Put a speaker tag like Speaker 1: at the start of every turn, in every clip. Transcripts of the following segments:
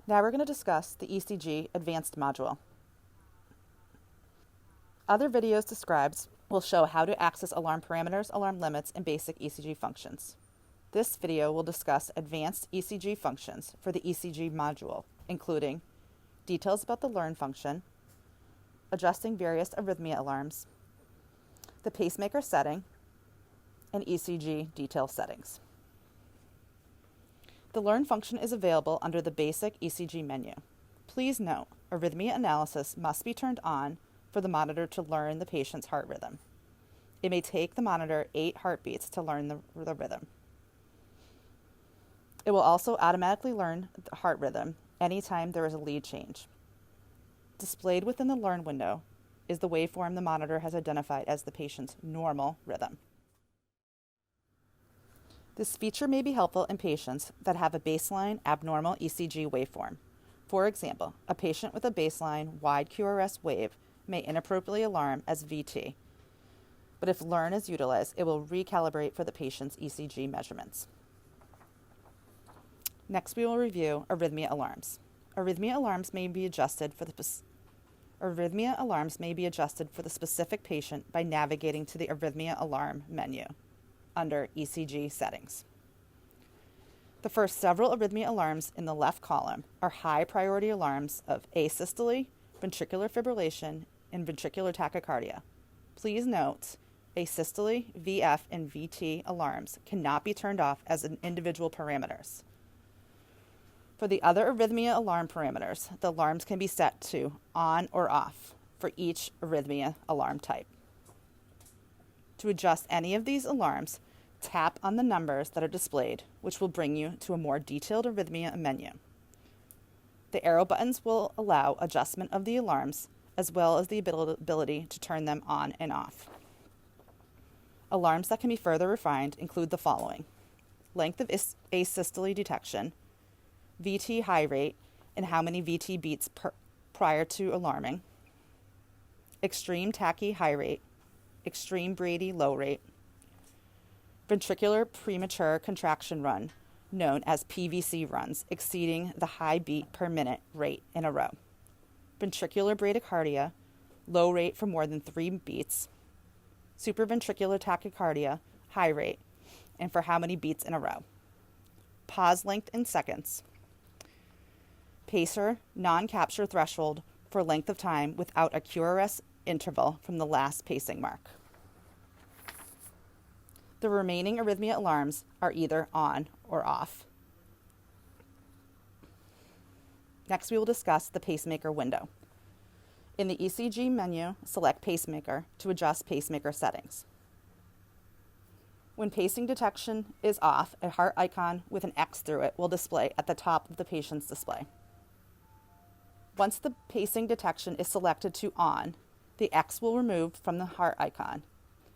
Speaker 1: Now we're going to discuss the ECG Advanced module. Other videos described will show how to access alarm parameters, alarm limits, and basic ECG functions. This video will discuss advanced ECG functions for the ECG module, including details about the learn function, adjusting various arrhythmia alarms, the pacemaker setting, and ECG detail settings. The learn function is available under the basic ECG menu. Please note, arrhythmia analysis must be turned on for the monitor to learn the patient's heart rhythm. It may take the monitor 8 heartbeats to learn the rhythm. It will also automatically learn the heart rhythm anytime there is a lead change. Displayed within the learn window is the waveform the monitor has identified as the patient's normal rhythm. This feature may be helpful in patients that have a baseline abnormal ECG waveform. For example, a patient with a baseline wide QRS wave may inappropriately alarm as VT, but if learn is utilized, it will recalibrate for the patient's ECG measurements. Next, we will review arrhythmia alarms. Arrhythmia alarms may be adjusted for the specific patient by navigating to the arrhythmia alarm menu under ECG settings. The first several arrhythmia alarms in the left column are high priority alarms of asystole, ventricular fibrillation, and ventricular tachycardia. Please note, asystole, VF, and VT alarms cannot be turned off as individual parameters. For the other arrhythmia alarm parameters, the alarms can be set to on or off for each arrhythmia alarm type. To adjust any of these alarms, tap on the numbers that are displayed, which will bring you to a more detailed arrhythmia menu. The arrow buttons will allow adjustment of the alarms, as well as the ability to turn them on and off. Alarms that can be further refined include the following: length of asystole detection, VT high rate, and how many VT beats prior to alarming, extreme tachy high rate, extreme Brady low rate, ventricular premature contraction run, known as PVC runs, exceeding the high beat per minute rate in a row, ventricular bradycardia, low rate for more than 3 beats, supraventricular tachycardia, high rate, and for how many beats in a row, pause length in seconds, pacer non-capture threshold for length of time without a QRS interval from the last pacing mark. The remaining arrhythmia alarms are either on or off. Next, we will discuss the pacemaker window. In the ECG menu, select pacemaker to adjust pacemaker settings. When pacing detection is off, a heart icon with an X through it will display at the top of the patient's display. Once the pacing detection is selected to on, the X will remove from the heart icon,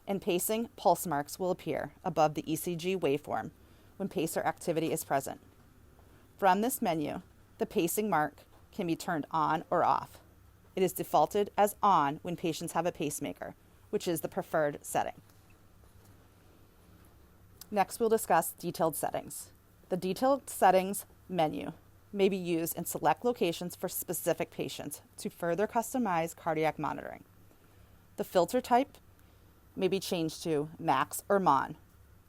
Speaker 1: and pacing pulse marks will appear above the ECG waveform when pacer activity is present. From this menu, the pacing mark can be turned on or off. It is defaulted as on when patients have a pacemaker, which is the preferred setting. Next, we'll discuss detailed settings. The detailed settings menu may be used in select locations for specific patients to further customize cardiac monitoring. The filter type may be changed to max or mon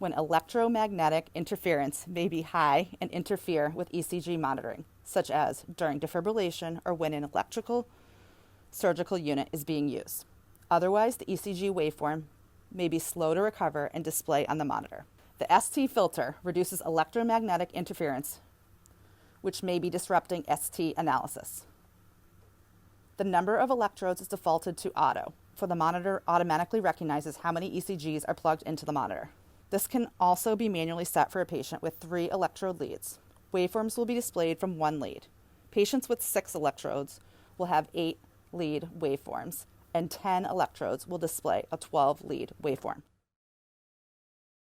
Speaker 1: when electromagnetic interference may be high and interfere with ECG monitoring, such as during defibrillation or when an electrical surgical unit is being used. Otherwise, the ECG waveform may be slow to recover and display on the monitor. The ST filter reduces electromagnetic interference, which may be disrupting ST analysis. The number of electrodes is defaulted to auto, for the monitor automatically recognizes how many ECGs are plugged into the monitor. This can also be manually set for a patient with 3 electrode leads. Waveforms will be displayed from 1 lead. Patients with 6 electrodes will have 8 lead waveforms, and 10 electrodes will display a 12 lead waveform.